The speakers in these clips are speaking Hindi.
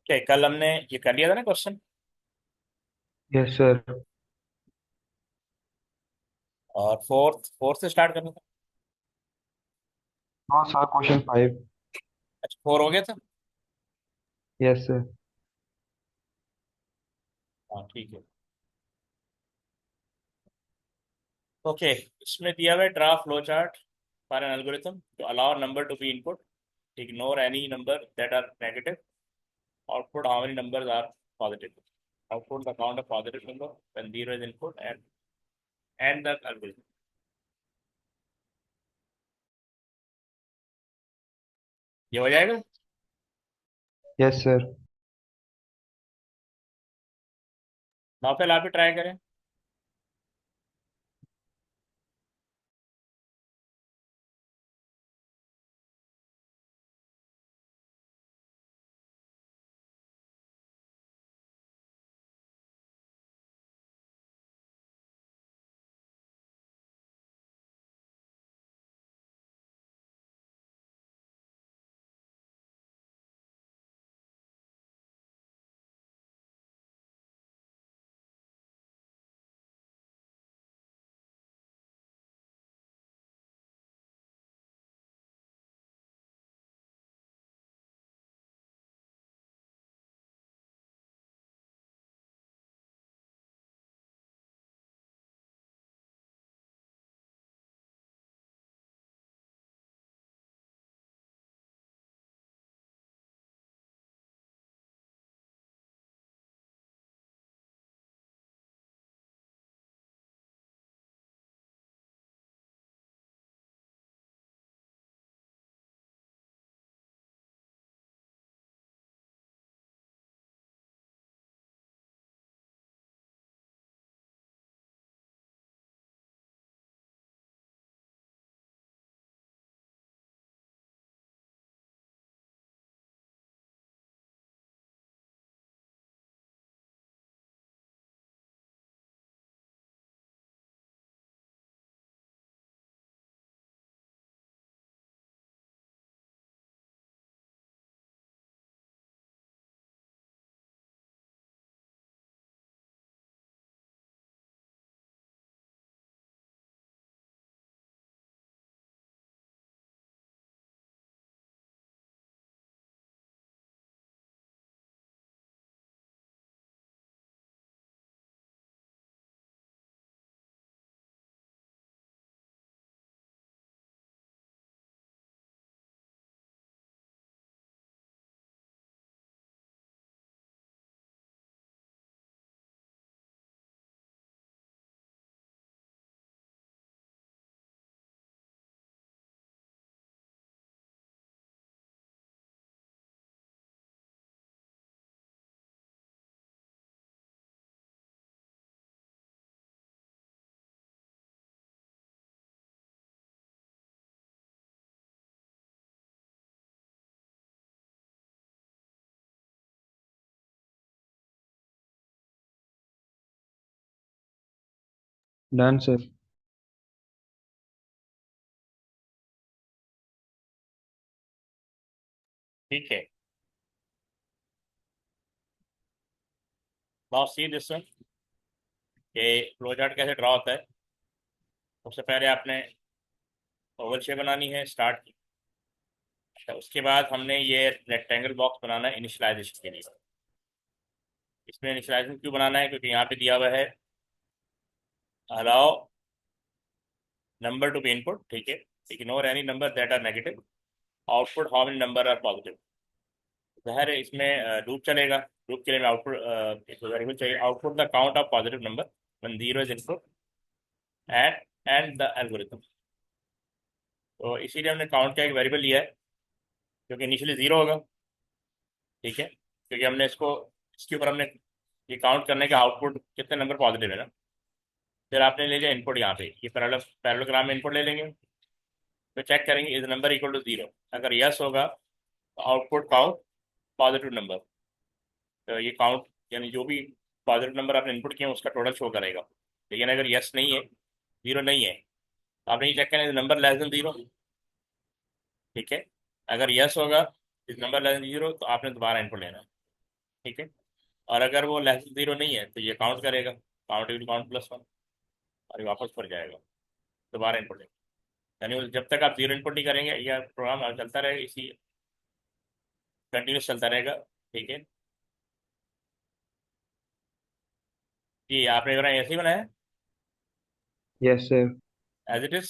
ओके, कल हमने ये कर लिया था ना क्वेश्चन। Yes sir. और फोर्थ फोर्थ से स्टार्ट करना था। हाँ सर, क्वेश्चन 5। अच्छा, फोर हो गया था। Yes sir. हाँ ठीक है। ओके, इसमें दिया हुआ है draw flow chart for an algorithm to allow number to be input, ignore any number that are negative, output how many numbers are positive, output the count of positive number when zero is input and the algorithm. ये हो जाएगा। Yes sir. नौफल आप भी ट्राई करें। Done sir. ठीक है, नाउ सी दिस वन कि फ्लो चार्ट कैसे ड्रा होता है। सबसे पहले आपने ओवल शेप बनानी है स्टार्ट की। अच्छा, उसके बाद हमने ये रेक्टेंगल बॉक्स बनाना है इनिशियलाइजेशन के लिए। इसमें इनिशियलाइजेशन क्यों बनाना है, क्योंकि यहाँ पे दिया हुआ है allow number to be input, ठीक है, ignore any number that are negative, output how many number are positive. ज़ाहिर है इसमें लूप चलेगा। लूप के लिए मैं आउटपुट एक वेरिएबल चाहिए, output the count of positive number when zero is input and and the algorithm. तो इसीलिए हमने काउंट का एक वेरिएबल लिया है जो कि इनिशियली जीरो होगा, ठीक है, क्योंकि हमने इसको इसके ऊपर हमने ये काउंट करने का आउटपुट कितने नंबर पॉजिटिव है ना। फिर आपने ले लिया इनपुट यहाँ पे, ये पैरेललोग्राम में इनपुट ले लेंगे। फिर चेक करेंगे is number equal to zero. अगर यस होगा तो आउटपुट काउंट पॉजिटिव नंबर। तो ये काउंट यानी जो भी पॉजिटिव नंबर आपने इनपुट किए हैं उसका टोटल शो करेगा। लेकिन अगर यस नहीं है, जीरो नहीं है, तो आपने ये चेक करना है नंबर लेस देन जीरो, ठीक है। अगर यस होगा is number less than zero तो आपने दोबारा इनपुट लेना है। ठीक है। और अगर वो लेस देन जीरो नहीं है तो ये काउंट करेगा, count will count plus one, और ये वापस पर जाएगा, दोबारा इनपुट। यानी जब तक आप जीरो इनपुट नहीं करेंगे यह प्रोग्राम चलता रहेगा, इसी कंटिन्यूस चलता रहेगा। ठीक है जी, आपने बनाया ऐसे ही बनाया yes sir. As it is.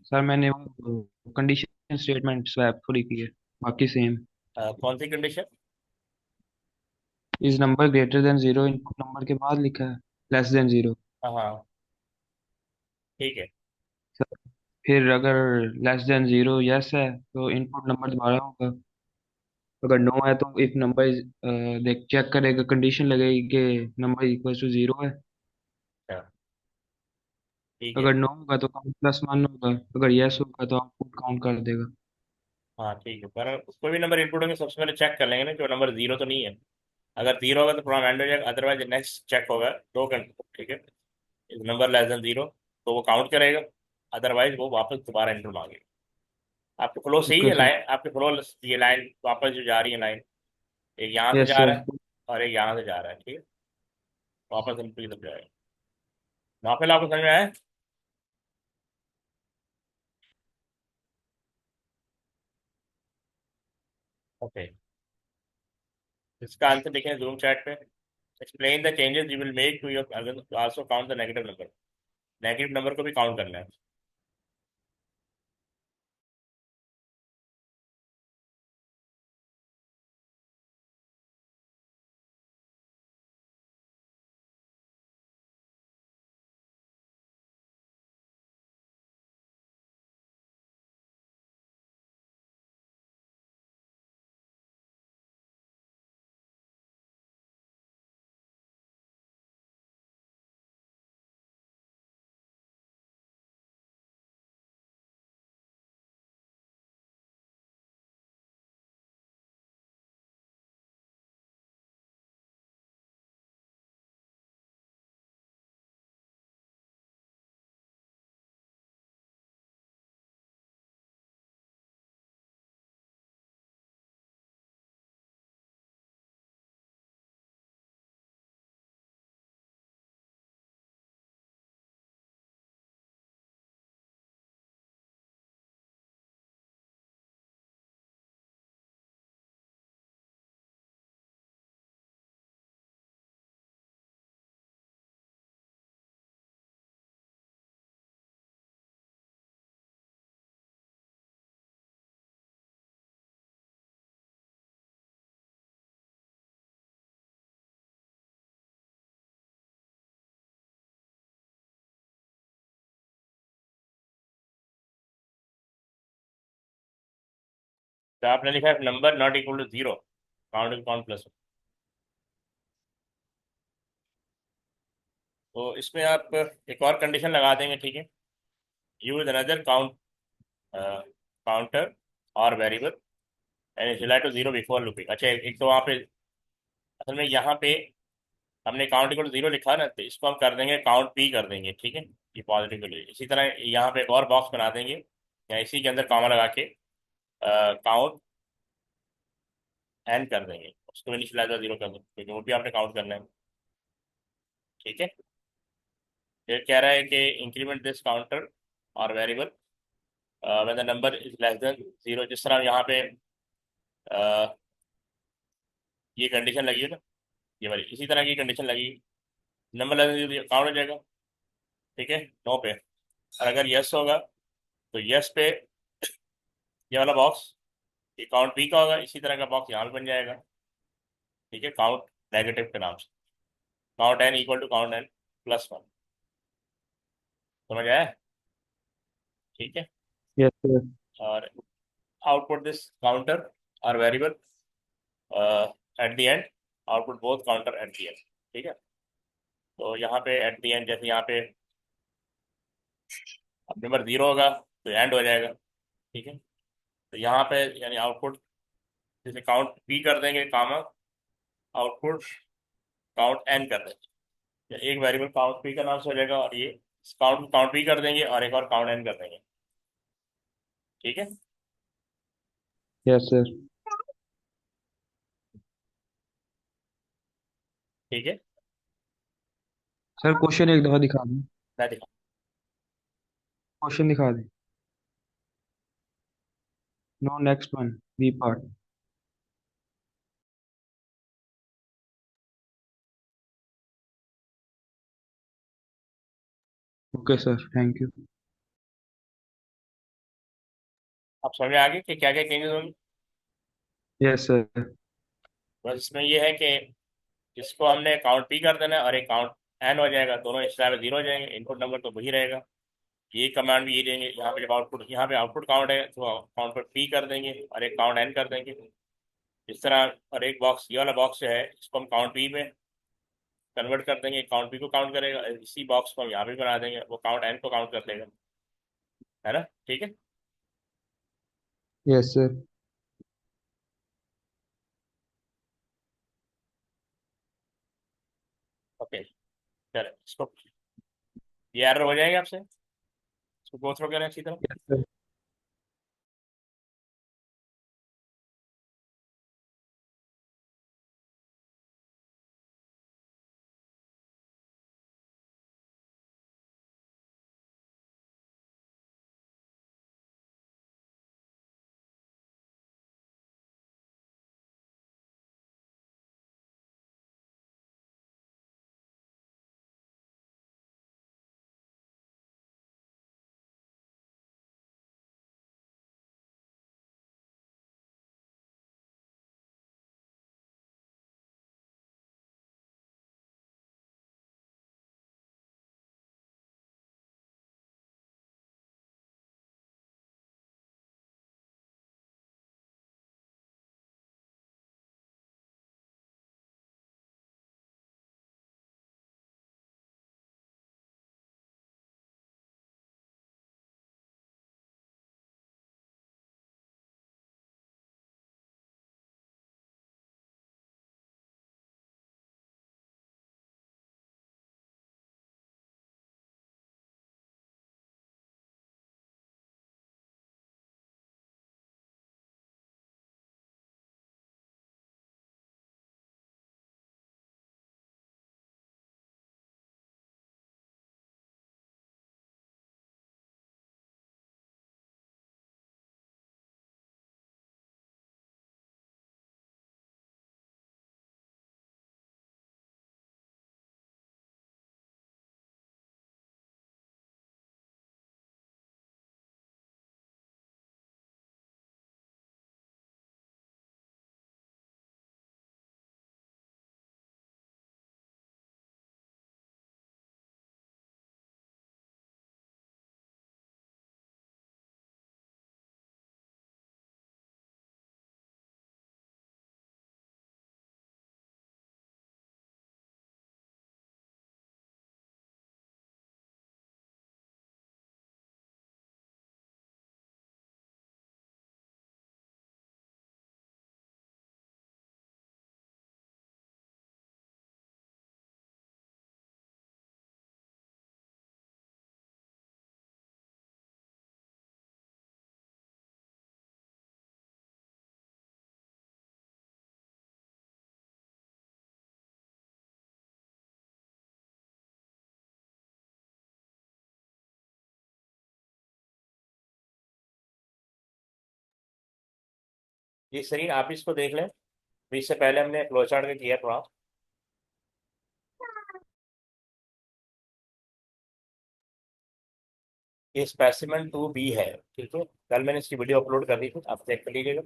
Sir मैंने वो कंडीशन स्टेटमेंट स्वैप थोड़ी की है, बाकी सेम। कौन सी condition? Is number greater than zero input number के बाद लिखा है लेस देन जीरो। हाँ हाँ, ठीक है। फिर अगर लेस देन जीरो यस है तो इनपुट नंबर दोबारा होगा। अगर नो है तो इफ नंबर इज, देख चेक करेगा, कंडीशन लगेगी कि नंबर इक्वल टू जीरो है। अच्छा, ठीक है। अगर नो होगा तो काउंट प्लस वन होगा, अगर यस होगा तो आउटपुट काउंट कर देगा। हाँ ठीक है, पर कोई भी नंबर इनपुट होंगे सबसे पहले चेक कर लेंगे ना कि वो नंबर जीरो तो नहीं है। अगर जीरो होगा तो प्रोग्राम एंड हो जाएगा, अदरवाइज नेक्स्ट चेक होगा दो घंटे। ठीक है, नंबर लेस देन जीरो तो वो काउंट करेगा, अदरवाइज वो वापस दोबारा एंटर मांगेगा। आपके फ्लो सही ओके है, सर। लाइन आपके फ्लो, ये लाइन वापस जो जा रही है लाइन, एक यहाँ से यस जा सर। रहा है और एक यहाँ से जा रहा है। ठीक है, वापस इनपुट की तरफ जाएगा। वहाँ पे आपको समझ में आया? ओके, इसका आंसर देखें जूम चैट पे। Explain the changes you will make to your, also count the negative number. Negative number को भी काउंट करना है। तो आपने लिखा है number not equal to zero, count count plus. तो इसमें आप एक और कंडीशन लगा देंगे। ठीक है, यूज अनदर काउंट काउंटर और variable and is to zero before looping. अच्छा, एक तो वहाँ पे असल में यहाँ पे हमने काउंट इक्वल टू जीरो लिखा ना, तो इसको हम कर देंगे काउंट पी कर देंगे। ठीक है, ये पॉजिटिव के लिए। इसी तरह यहाँ पे एक और बॉक्स बना देंगे या इसी के अंदर कॉमा लगा के काउंट एन कर देंगे, उसको इनिशियलाइजर जीरो कर देंगे क्योंकि वो भी आपने काउंट करना है। ठीक है, फिर कह रहा है कि इंक्रीमेंट दिस काउंटर और variable when the number is less than zero. जिस तरह यहाँ पे अ, ये कंडीशन लगी है ना, ये वाली इसी तरह की कंडीशन लगी, number less than zero count हो जाएगा। ठीक है, नो पे। और अगर यस होगा तो यस पे ये वाला बॉक्स, ये काउंट बी का होगा, इसी तरह का बॉक्स यहाँ पे बन जाएगा। ठीक है, काउंट नेगेटिव के नाम से, count N equal to count N plus one. समझ आया? ठीक है, यस सर। और आउटपुट दिस काउंटर और variable at the end, output both counter at the end. ठीक है, तो यहाँ पे एट द एंड जैसे यहाँ पे अब नंबर जीरो होगा तो एंड हो जाएगा। ठीक है, तो यहाँ पे यानी आउटपुट जैसे काउंट पी कर देंगे कामा, आउटपुट काउंट एन कर देंगे, या एक वेरिएबल काउंट पी का नाम से हो जाएगा और ये काउंट काउंट पी कर देंगे और एक और काउंट एन कर देंगे। ठीक है, यस सर। ठीक है। सर क्वेश्चन एक दफा दिखा दें। मैं दिखा। क्वेश्चन दिखा दें। No, next one, B part. Okay sir, thank you. आप समझ में आ गए कि क्या क्या चेंजेस होंगे। Yes sir. बस इसमें ये है कि इसको हमने काउंट पी कर देना है और एक काउंट एन हो जाएगा, दोनों इस तरह जीरो हो जाएंगे, इनपुट नंबर तो वही रहेगा। ये कमांड भी ये देंगे, यहाँ पे जब आउटपुट, यहाँ पे आउटपुट काउंट है तो काउंट पर पी कर देंगे और एक काउंट एन कर देंगे इस तरह। और एक बॉक्स, ये वाला बॉक्स जो है इसको हम काउंट पी में कन्वर्ट कर देंगे, काउंट पी को काउंट करेगा, इसी बॉक्स को हम यहाँ पे बना देंगे, वो काउंट एन को काउंट कर देगा। है ना, ठीक है। Yes sir. ओके, चलो इसको, ये एरर हो जाएगा आपसे, इसको गो थ्रू करें अच्छी तरह। Yes sir. ये सही, आप इसको देख लें, अभी इससे पहले हमने फ्लो चार्ट का किया थोड़ा। ये स्पेसिमेन 2B है, ठीक है, कल मैंने इसकी वीडियो अपलोड कर दी थी, आप चेक कर लीजिएगा।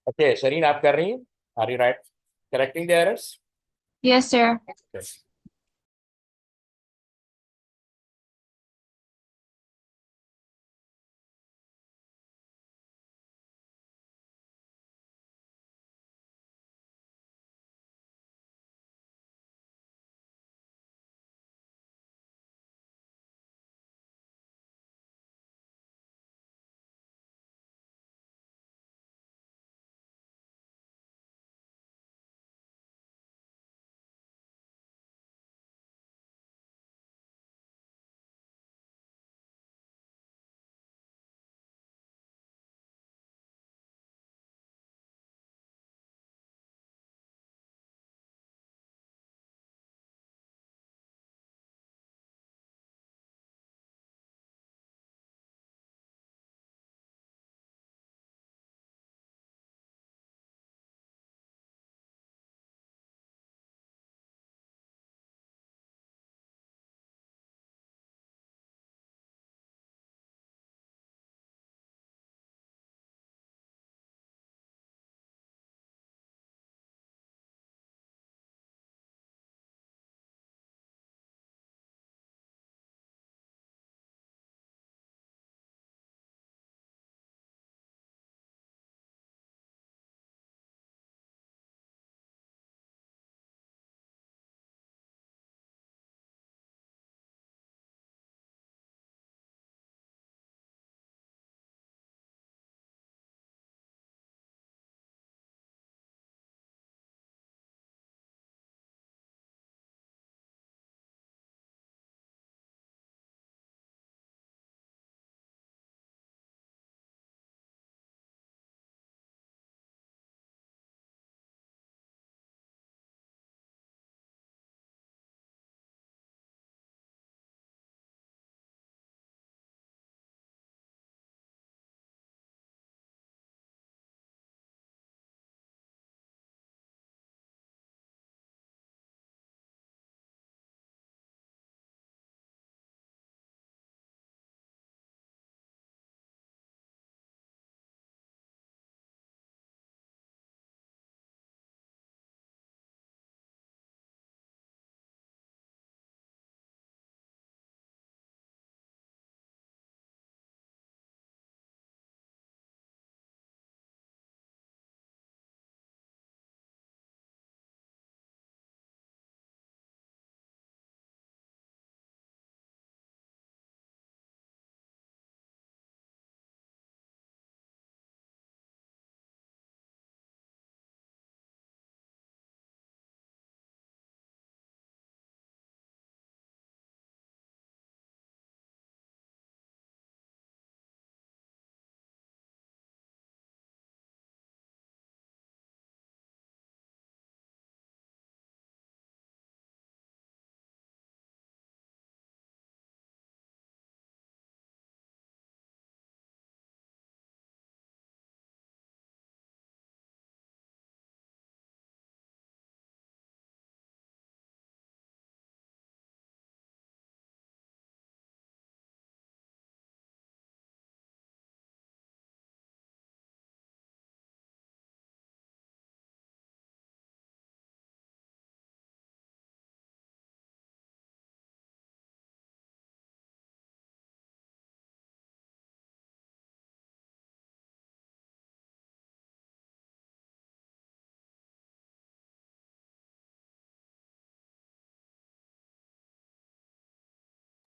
ओके शरीन, आप कर रही हैं? Are you right correcting the errors? Yes, sir.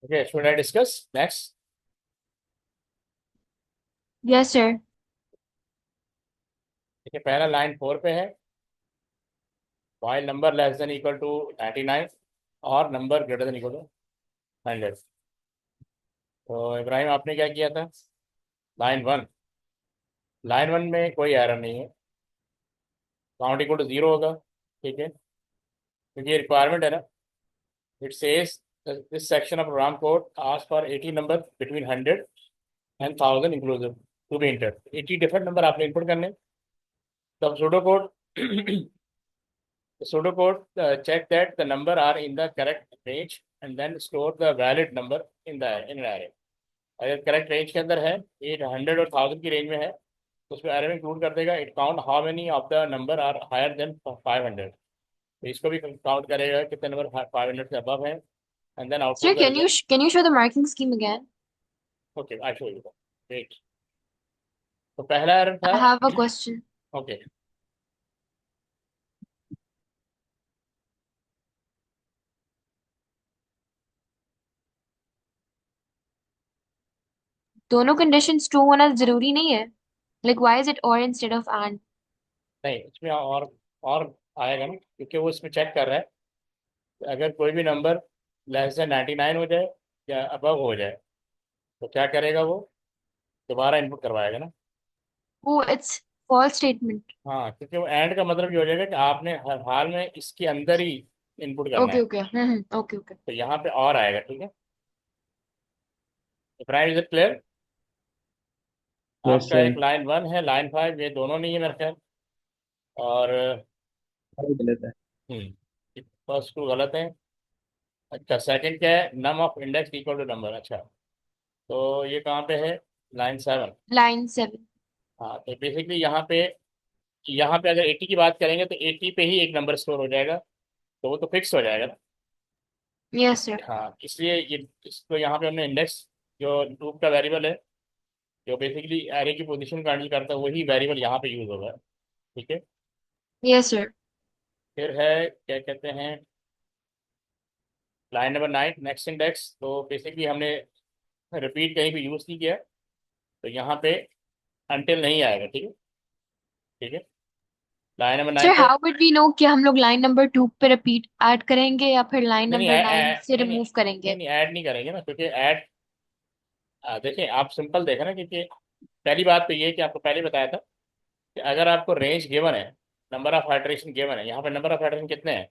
Okay, should I discuss next? Yes, sir. देखिए, पहला लाइन 4 पे है, while number less than equal to 99 और number greater than equal to 100। तो इब्राहिम, आपने क्या किया था? लाइन 1, लाइन 1 में कोई एरर नहीं है, काउंट इक्वल टू 0 होगा। ठीक है, क्योंकि ये रिक्वायरमेंट है ना। It says this section of program code ask for 80 number between 100 and 1000 inclusive to be enter. 80 different number आपने इनपुट करने। तब pseudo code check that the number are in the correct range and then store the valid number in an array। अगर करेक्ट रेंज के अंदर है, 800 और 1000 की रेंज में है, तो उसमें एरर इंक्लूड कर देगा, it count how many of the number are higher than 500, तो इसको भी काउंट करेगा कितने नंबर 500 से अबव है, and then Sir, output the result. can you show the marking scheme again? Okay, I show you, wait. तो पहला एरर था, I have a question. ओके, दोनों conditions true होना जरूरी नहीं है. Like why is it or instead of and? नहीं इसमें और आएगा ना, क्योंकि वो इसमें चेक कर रहा है कि अगर कोई भी नंबर लेस देन 99 हो जाए या अबव हो जाए तो क्या करेगा वो, दोबारा इनपुट करवाएगा ना। Oh, it's false statement. हाँ, क्योंकि वो एंड का मतलब ये हो जाएगा कि आपने हर हाल में इसके अंदर ही इनपुट करना Okay, है, okay. Okay, okay. तो यहाँ पे और आएगा, ठीक है। Prime is clear. यस आपका सर। एक लाइन 1 है, लाइन 5, ये दोनों नहीं है मेरे ख्याल, और गलत है। फर्स्ट टू गलत है। अच्छा, सेकंड क्या है, num of index equal to number, अच्छा, तो ये कहाँ पे है, लाइन 7। Line 7. हाँ, तो बेसिकली यहाँ पे अगर 80 की बात करेंगे तो 80 पे ही एक नंबर स्टोर हो जाएगा, तो वो तो फिक्स हो जाएगा ना। Yes, sir. हाँ, इसलिए ये इसको यहाँ पे हमने इंडेक्स, जो लूप का वेरिएबल है, जो बेसिकली एरे की पोजीशन को हैंडल करता है, वही वेरिएबल यहाँ पे यूज होगा, ठीक है। Yes, sir. फिर है क्या कहते हैं, लाइन नंबर 9, नेक्स्ट इंडेक्स, तो बेसिकली हमने रिपीट कहीं भी यूज नहीं किया, तो यहाँ पे अनटिल नहीं आएगा, ठीक है, ठीक है। लाइन नंबर 9 Sir, पे how would we know कि हम लोग line number 2 पे repeat add करेंगे या फिर line नहीं नहीं number 9 से नहीं नहीं remove नहीं करेंगे? नहीं ऐड नहीं करेंगे ना, क्योंकि ऐड, देखिए आप सिंपल देखें ना, क्योंकि पहली बात तो ये है कि आपको पहले बताया था कि अगर आपको रेंज गिवन है, नंबर ऑफ हाइड्रेशन गिवन है, यहाँ पे नंबर ऑफ हाइड्रेशन कितने हैं।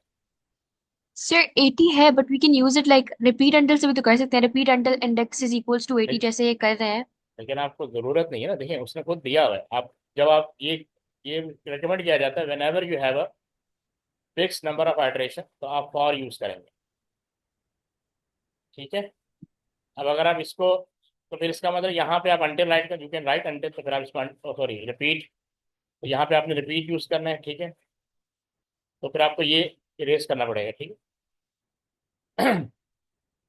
Sir, 80 है but we can use it like repeat until से भी तो कर सकते हैं. Repeat until index is equals to 80 लेकिन जैसे ये कर रहे हैं. लेकिन आपको ज़रूरत नहीं है ना, देखिए उसने खुद दिया हुआ है, आप जब आप ये रिकमेंड किया जाता है, when ever you have a fix number of hydration तो आप फॉर यूज़ करेंगे, ठीक है। अब अगर आप इसको, तो फिर इसका मतलब यहाँ पे आप अंटिल राइट का, यू कैन राइट अंटिल, तो फिर आप इसको सॉरी रिपीट, तो यहाँ पे आपने रिपीट यूज़ करना है, ठीक है। तो फिर आपको ये इरेज करना पड़ेगा, ठीक है।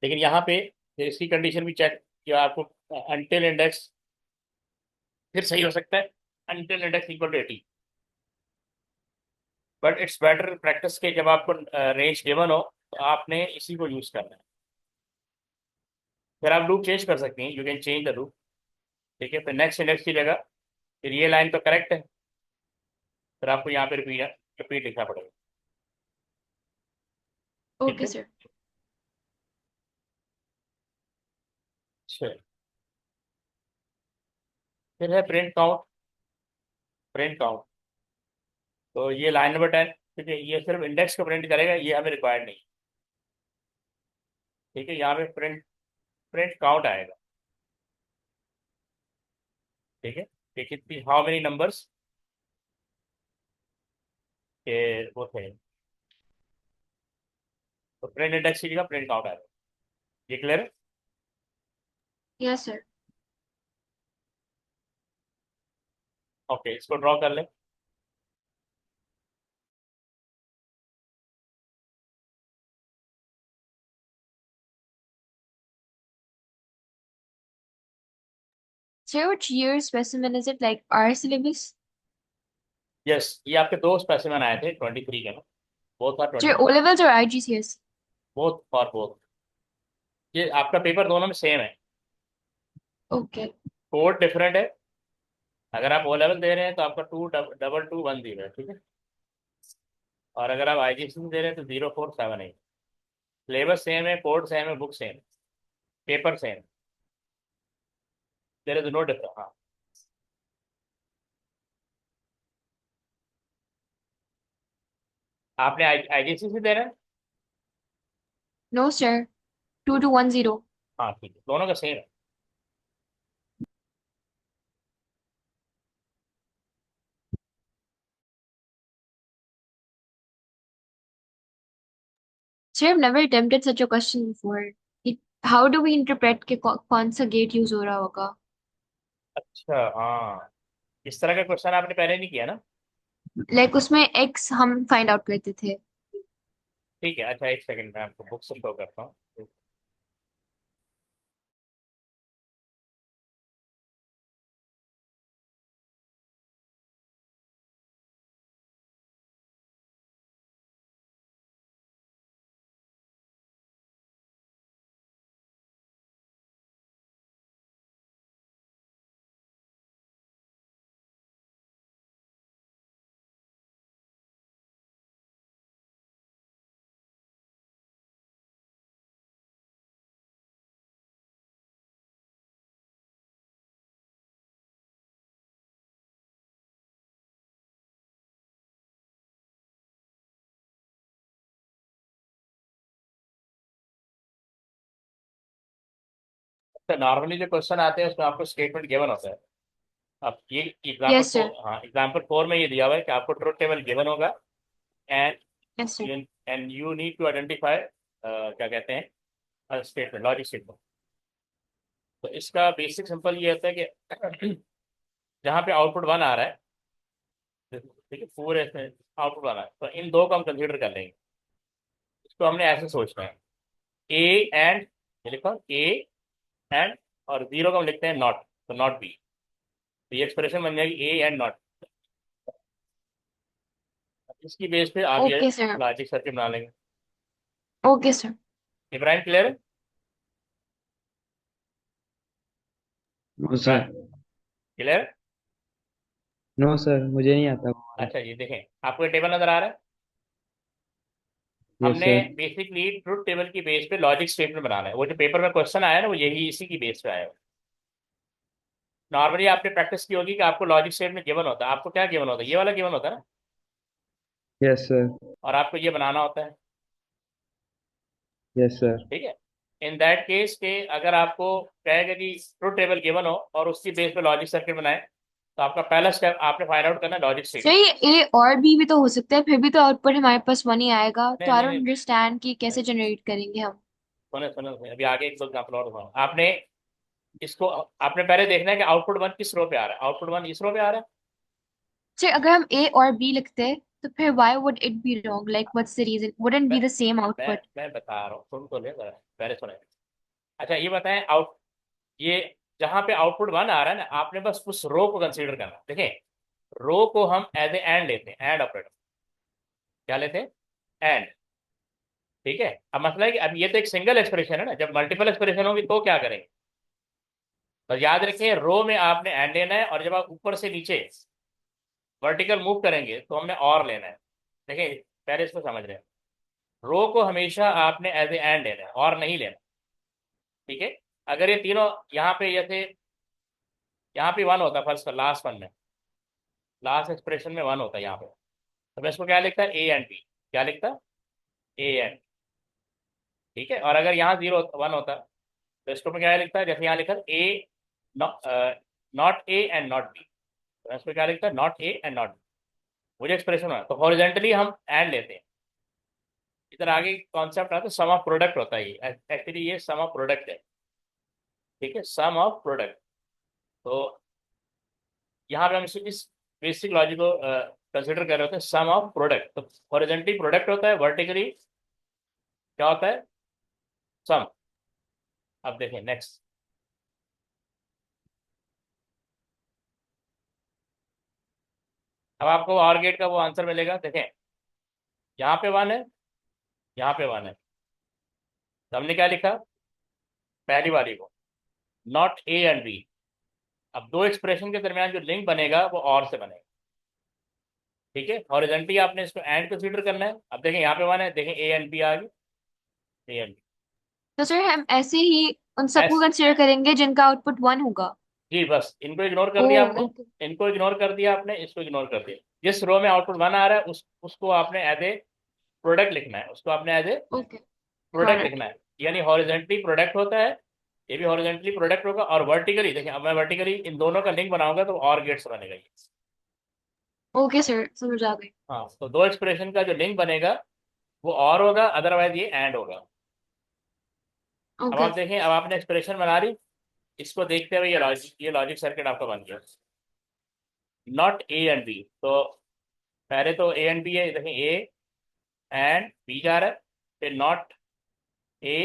लेकिन यहाँ पे फिर इसकी कंडीशन भी चेक कि आपको अंटिल इंडेक्स फिर सही हो सकता है, until index equal to 80, but it's better practice के जब आपको रेंज गिवन हो तो आपने इसी को यूज़ करना है। फिर आप लूप चेंज कर सकते हैं, you can change the loop, ठीक है। फिर नेक्स्ट इंडेक्स की जगह फिर ये लाइन तो करेक्ट है, फिर आपको यहाँ पे रिपीट रिपीट लिखना पड़ेगा, ठीक Okay, है। sir. अच्छा, फिर है प्रिंट काउंट, प्रिंट काउंट, तो ये लाइन नंबर 10, ठीक है, ये सिर्फ इंडेक्स को प्रिंट करेगा, ये हमें रिक्वायर्ड नहीं, ठीक है। यहाँ पे प्रिंट प्रिंट काउंट आएगा, ठीक है, कि कितनी हाउ मेनी नंबर्स के वो थे, तो प्रिंट इंडेक्स की जगह प्रिंट काउंट आएगा, ये क्लियर है। Yes, sir. ओके, इसको ड्रॉ कर लें। Sir, which year specimen is it? Like our syllabus? Yes, ये आपके दो स्पेसिमेन आए थे 23 के ना, both are Sir, 23, O levels or IGCS? Both for both, ये आपका पेपर दोनों में सेम है, Okay. कोड डिफरेंट है। अगर आप ओ लेवल दे रहे हैं तो आपका 22210 है, ठीक है, और अगर आप आईजीएससी दे रहे हैं तो 0478। सिलेबस सेम है, कोड सेम है, book same, paper same, there is no difference. हाँ, आपने आईजीएससी से दे रहे हैं, No, sir. 2210. हाँ ठीक है, दोनों का सेम है। Sir, I've never attempted such a question before. How do we interpret कि कौन सा gate use हो रहा होगा? अच्छा, हाँ, इस तरह का क्वेश्चन आपने पहले नहीं किया ना? लाइक उसमें x हम फाइंड आउट करते थे। ठीक है, अच्छा एक सेकंड मैं आपको बुक से शो करता हूँ। तो नॉर्मली जो क्वेश्चन आते हैं उसमें आपको स्टेटमेंट गिवन होता है। अब ये एग्जाम्पल यस सर। 4, हाँ एग्जाम्पल 4 में ये दिया हुआ है कि आपको ट्रुथ टेबल गिवन होगा and yes sir. And you need to identify क्या कहते हैं स्टेटमेंट, लॉजिक स्टेटमेंट। तो इसका बेसिक सिंपल ये होता है कि जहाँ पे आउटपुट 1 आ रहा है, ठीक है, पूरे आउटपुट 1 आ रहा है, तो इन दो को हम कंसीडर कर लेंगे। इसको हमने ऐसे सोचना है, ए एंड, ये लिखो ए एंड, और जीरो को हम लिखते हैं नॉट, तो नॉट बी। तो ये एक्सप्रेशन बन जाएगी ए एंड नॉट। इसकी बेस पे आगे ओके सर। लॉजिक सर्किट बना लेंगे। Okay sir. इब्राहिम क्लियर है? No sir. Clear? No sir, मुझे नहीं आता वो वाला। अच्छा ये देखें, आपको ये टेबल नजर आ रहा है? यस हमने सर। बेसिकली ट्रुथ टेबल की बेस पे लॉजिक स्टेटमेंट बनाना है। वो जो पेपर में क्वेश्चन आया ना, वो यही इसी की बेस पे आया है। नॉर्मली आपने प्रैक्टिस की होगी कि आपको लॉजिक स्टेटमेंट गिवन होता है। आपको क्या गिवन होता है? ये वाला गिवन होता है ना, यस सर। और आपको ये बनाना होता है। Yes sir. ठीक है, इन दैट केस के अगर आपको कहेगा कि ट्रुथ टेबल गिवन हो और उसकी बेस पे लॉजिक सर्किट बनाए, तो आपका पहला स्टेप आपने फाइंड आउट करना है लॉजिक सर स्टेटमेंट। ये ए और बी भी तो हो सकता है, फिर भी तो आउटपुट हमारे पास 1 ही आएगा, तो नहीं आई नहीं डोंट नहीं, अंडरस्टैंड कि कैसे जनरेट करेंगे हम। सुने सुने सुने, अभी आगे एक दो एग्जाम्पल और बताऊँ आपने। इसको आपने पहले देखना है कि आउटपुट 1 किस रो पे आ रहा है। आउटपुट 1 इस रो पे आ रहा है। सर अगर हम ए और बी लिखते हैं तो फिर why would it be wrong, like what's the reason, wouldn't मैं बी द सेम मैं आउटपुट? मैं बता रहा हूँ, सुन तो ले जरा, पहले सुने। अच्छा ये बताएं, आउट ये जहाँ पे आउटपुट 1 आ रहा है ना, आपने बस उस रो को कंसीडर करना है। देखें, रो को हम एज ए एंड लेते हैं, एंड ऑपरेटर। क्या लेते हैं? एंड। ठीक है, अब मसला है कि अब ये तो एक सिंगल एक्सप्रेशन है ना, जब मल्टीपल एक्सप्रेशन होगी तो क्या करेंगे? तो याद रखें, रो में आपने एंड लेना है, और जब आप ऊपर से नीचे वर्टिकल मूव करेंगे तो हमने और लेना है। देखिए, पहले इसको समझ रहे हैं, रो को हमेशा आपने एज ए एंड लेना है और नहीं लेना। ठीक है, अगर ये तीनों यहाँ पे जैसे यहाँ पे 1 होता है, फर्स्ट लास्ट वन में, लास्ट एक्सप्रेशन में 1 होता है यहाँ पे, तो मैं इसको क्या लिखता है? A and B. क्या लिखता? A and. ठीक है, और अगर यहाँ 1 होता तो इसको मैं क्या लिखता है? जैसे यहाँ लिखा A not A and not B, तो मैं इसको क्या लिखता है? Not A and not B. मुझे एक्सप्रेशन है तो हॉरिजेंटली हम एंड लेते हैं। इधर आगे कॉन्सेप्ट आता है सम ऑफ प्रोडक्ट होता है। ये एक्चुअली ये सम ऑफ प्रोडक्ट है। ठीक है, सम ऑफ प्रोडक्ट। तो यहाँ पे हम इस बेसिक लॉजिक को कंसिडर कर रहे होते हैं, सम ऑफ प्रोडक्ट। तो हॉरिजेंटली प्रोडक्ट होता है, वर्टिकली क्या होता है? सम। अब देखें नेक्स्ट। अब आपको और गेट का वो आंसर मिलेगा। देखें, यहाँ पे 1 है, यहाँ पे 1 है, तो हमने क्या लिखा? पहली वाली को, नॉट ए एंड बी। अब दो एक्सप्रेशन के दरमियान जो लिंक बनेगा वो और से बनेगा। ठीक है, हॉरिजेंटली आपने इसको एंड कंसीडर करना है। अब देखें यहाँ पे 1 है, देखें ए एंड बी आ गई, ए एंड बी। तो सर हम ऐसे ही उन सबको एस, कंसिडर करेंगे जिनका आउटपुट 1 होगा? जी बस इनको इग्नोर कर ओ दिया आपने। ओके। इनको इग्नोर कर दिया आपने, इसको इग्नोर कर दिया। जिस रो में आउटपुट 1 आ रहा है उसको आपने एज ए प्रोडक्ट लिखना है, उसको आपने as A okay product got it. लिखना है। यानी हॉरिजेंटली प्रोडक्ट होता है, ये भी हॉरिजेंटली प्रोडक्ट होगा। और वर्टिकली देखिए, अब मैं वर्टिकली इन दोनों का लिंक बनाऊंगा तो और गेट्स बनेगा ये। ओके सर समझ आ गई। हाँ, तो दो एक्सप्रेशन का जो लिंक बनेगा वो और होगा, अदरवाइज ये एंड होगा। अब ओके। आप देखें, अब आपने एक्सप्रेशन बना ली, इसको देखते हुए ये लॉजिक सर्किट आपका बन गया। Not A and B. तो पहले तो ए एंड बी है, देखें ए एंड बी जा रहा है, फिर नॉट ए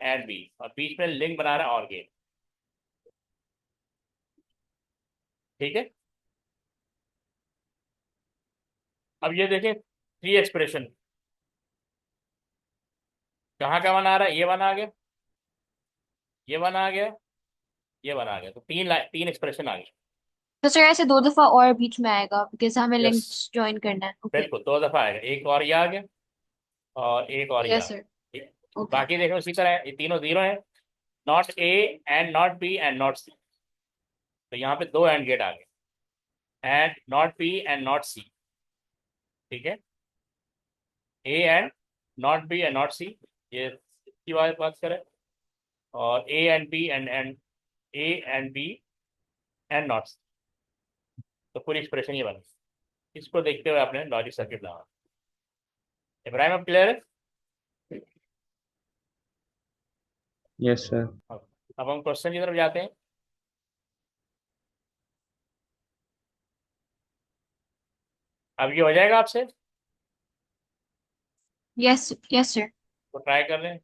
एंड बी, और बीच में लिंक बना रहा है और गेट। ठीक है, अब ये देखें थ्री एक्सप्रेशन, कहाँ का वन आ रहा है, ये वन आ गया, ये वन आ गया, ये वन आ गया, तो तीन एक्सप्रेशन आ गए। तो सर ऐसे दो दफा और बीच में आएगा बिकॉज हमें यस, लिंक्स ज्वाइन करना है। ओके। बिल्कुल दो दफा आएगा, एक और ये आ गया और एक और ये आ यस गया। सर। ठीक है? ओके। बाकी देखो इसी तरह है, ये तीनों जीरो है, not A and not B and not C, तो यहाँ पे दो एंड गेट आ गए, and not B and not C. ठीक है, A and not B and not C, ये इसकी बात करें, और A and B and A and B and not C, तो पूरी एक्सप्रेशन ये बनी। इसको देखते हुए आपने लॉजिक सर्किट बनाना। इब्राहिम अब क्लियर है? Yes sir. अब हम क्वेश्चन की तरफ जाते हैं। अब ये हो जाएगा आपसे, यस यस सर। तो ट्राई कर लें।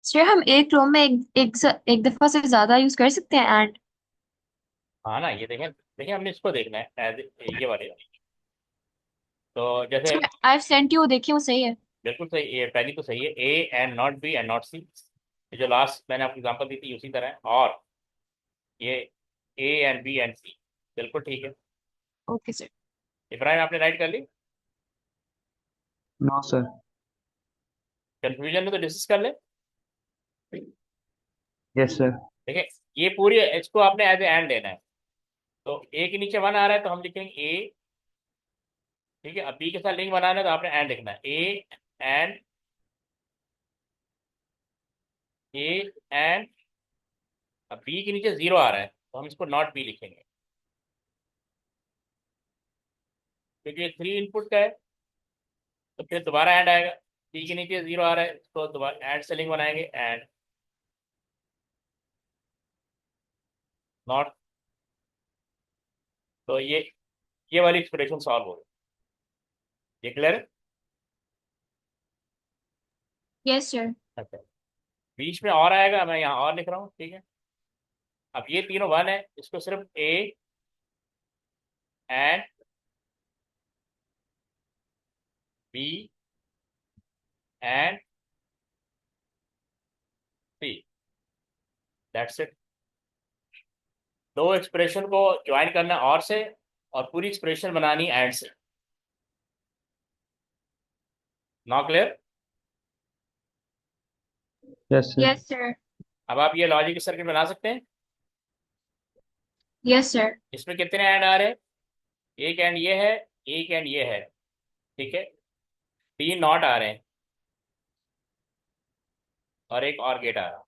सर हम एक रो में एक दफा से ज्यादा यूज कर सकते हैं एंड। हाँ ना, ये देखें, देखिए हमने इसको देखना है एज ये वाले। तो जैसे, सर आई सेंट यू, देखिए वो सही है। बिल्कुल सही, ये पहली तो सही है, A and not B and not C, जो लास्ट मैंने आपको एग्जांपल दी थी उसी तरह है। और ये ए एंड बी एंड सी, बिल्कुल ठीक है। Okay sir. इब्राहिम आपने राइट कर ली? No sir. कंफ्यूजन में तो डिस्कस कर ले। Yes sir. देखिए, ये पूरी इसको आपने एज ए एंड लेना है, तो ए के नीचे वन आ रहा है तो हम लिखेंगे ए। ठीक है, अब बी के साथ लिंक बनाना है तो आपने एंड लिखना है, ए एंड, ए एंड, अब बी के नीचे जीरो आ रहा है तो हम इसको नॉट बी लिखेंगे, क्योंकि ये थ्री इनपुट का है। तो फिर दोबारा एंड आएगा, बी के नीचे जीरो आ रहा है तो दोबारा एंड से लिंक बनाएंगे, एंड नॉट। तो ये वाली एक्सप्रेशन सॉल्व हो गई। ये क्लियर है? Yes sir. अच्छा, बीच में और आएगा, मैं यहाँ और लिख रहा हूँ। ठीक है, अब ये तीनों वन है, इसको सिर्फ A and B and C, that's it. दो एक्सप्रेशन को ज्वाइन करना और से, और पूरी एक्सप्रेशन बनानी एंड से। Not clear? Yes sir. Yes sir. अब आप ये लॉजिक सर्किट बना सकते हैं। Yes sir. इसमें कितने एंड आ रहे हैं? एक एंड ये है, एक एंड ये है। ठीक है, तीन नॉट आ रहे हैं, और एक और गेट आ रहा है।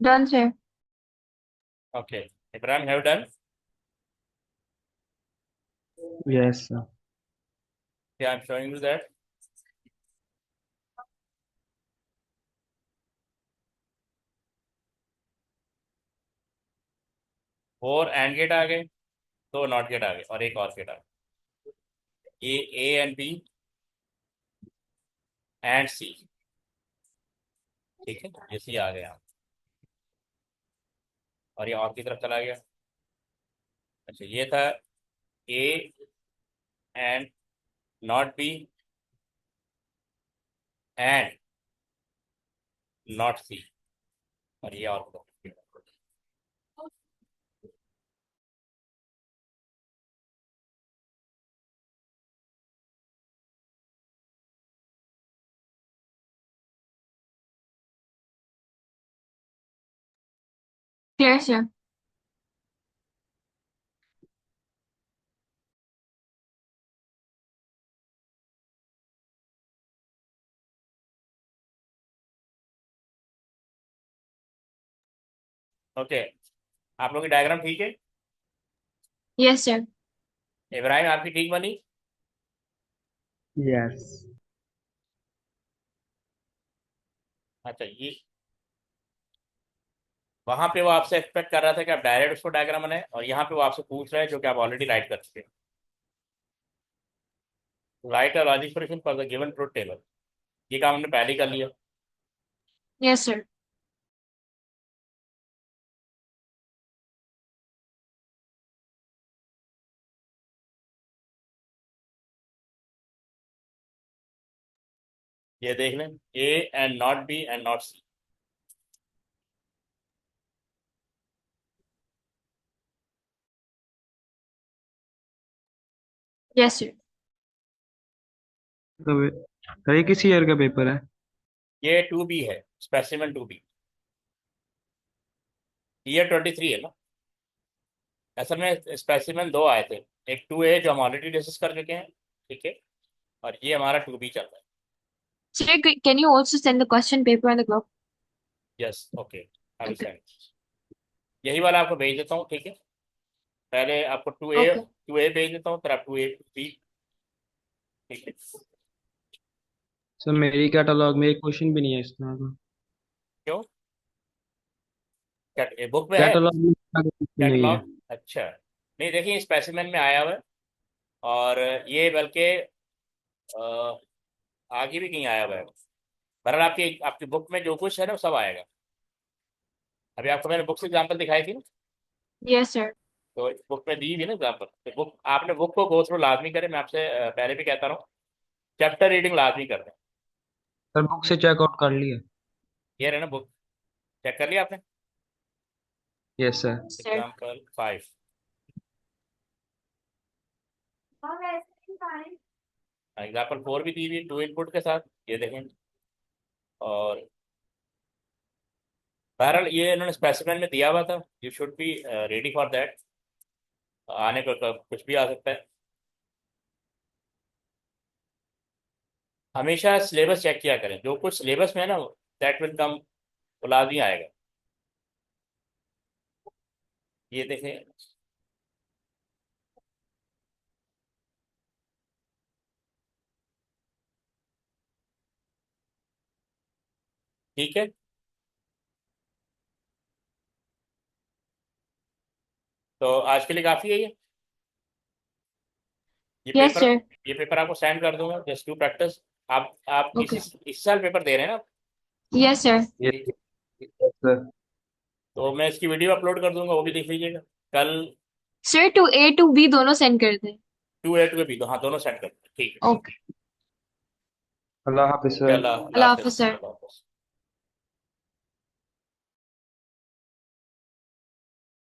Done, sir. Okay. Ibrahim, have you done? Yes, sir. Yeah, I'm showing you that. Four and gate आ गए, दो नॉट गेट आ गए और एक और गेट आ गया। ए एंड बी एंड सी। ठीक है, ये सी आ गया और ये और की तरफ चला गया। अच्छा, ये था A and not B and not C, और ये और Clear, sir. ओके। आप लोगों की डायग्राम ठीक है? Yes, sir. इब्राहिम, आपकी ठीक बनी? यस। अच्छा, ये वहां पे वो आपसे एक्सपेक्ट कर रहा था कि आप डायरेक्ट उसको डायग्राम बनाए, और यहाँ पे वो आपसे पूछ रहा है जो कि आप ऑलरेडी राइट कर चुके हैं। Right a logic expression for the given truth table, ये काम हमने पहले ही कर लिया। Yes, sir. ये देख लें, A and not B and not C. Yes, sir. Sir ये किस ईयर का पेपर है? ये 2B है, स्पेसिमेन 2B। ईयर 23 है ना। असल में स्पेसिमेन दो आए थे, एक 2A जो हम ऑलरेडी डिस्कस कर चुके हैं, ठीक है, और ये हमारा 2B चल रहा है। Sir, can you also send the question paper on the group? Yes, okay, I will Okay. Send. यही वाला आपको भेज देता हूँ, ठीक है। पहले आपको 2A Okay. 2A भेज देता हूँ, फिर आप 2A 2B, ठीक है। सर मेरी कैटलॉग में एक क्वेश्चन भी नहीं है इस तरह का। क्यों? क्या बुक में है? कैटलॉग में इस तरह का क्वेश्चन नहीं है। कैटलॉग? अच्छा, नहीं देखिए, स्पेसिमेन में आया हुआ है, और ये बल्कि आगे भी कहीं आया हुआ है। बहरहाल आपकी आपकी बुक में जो कुछ है ना वो सब आएगा। अभी आपको मैंने बुक से एग्जाम्पल दिखाई थी ना, Yes, sir. तो बुक में दी भी ना एग्जाम्पल, तो बुक आपने बुक को गो थ्रू लाजमी करें। मैं आपसे पहले भी कहता रहा हूँ, चैप्टर रीडिंग लाजमी कर दें। सर बुक से चेकआउट कर लिया। ये रहे ना बुक, चेक कर लिया आपने? Yes sir. Sir. Example 5, example 4 भी दी हुई है 2 इनपुट के साथ, ये देखें। और बहरहाल ये इन्होंने स्पेसिमेन में दिया हुआ था, you should be ready for that. आने को तो कुछ भी आ सकता है। हमेशा सिलेबस चेक किया करें, जो कुछ सिलेबस में है ना दैट विल कम, वो लाजमी आएगा। ये देखें, ठीक है। तो आज के लिए काफ़ी है ये Yes, पेपर। sir. ये पेपर आपको सेंड कर दूंगा, जस्ट टू प्रैक्टिस। आप Okay. इस साल पेपर दे रहे हैं ना? Yes, sir. ठीक है, यस सर। तो मैं इसकी वीडियो अपलोड कर दूंगा, वो भी देख लीजिएगा कल। Sir, to A to B दोनों send कर दें. 2 8 के भी, तो हाँ दोनों सेंड कर, ठीक है। Okay. अल्लाह हाफिज सर। चलो, अल्लाह अल्लाह हाफिज़, हाफिज, sir. अल्लाह हाफिज़।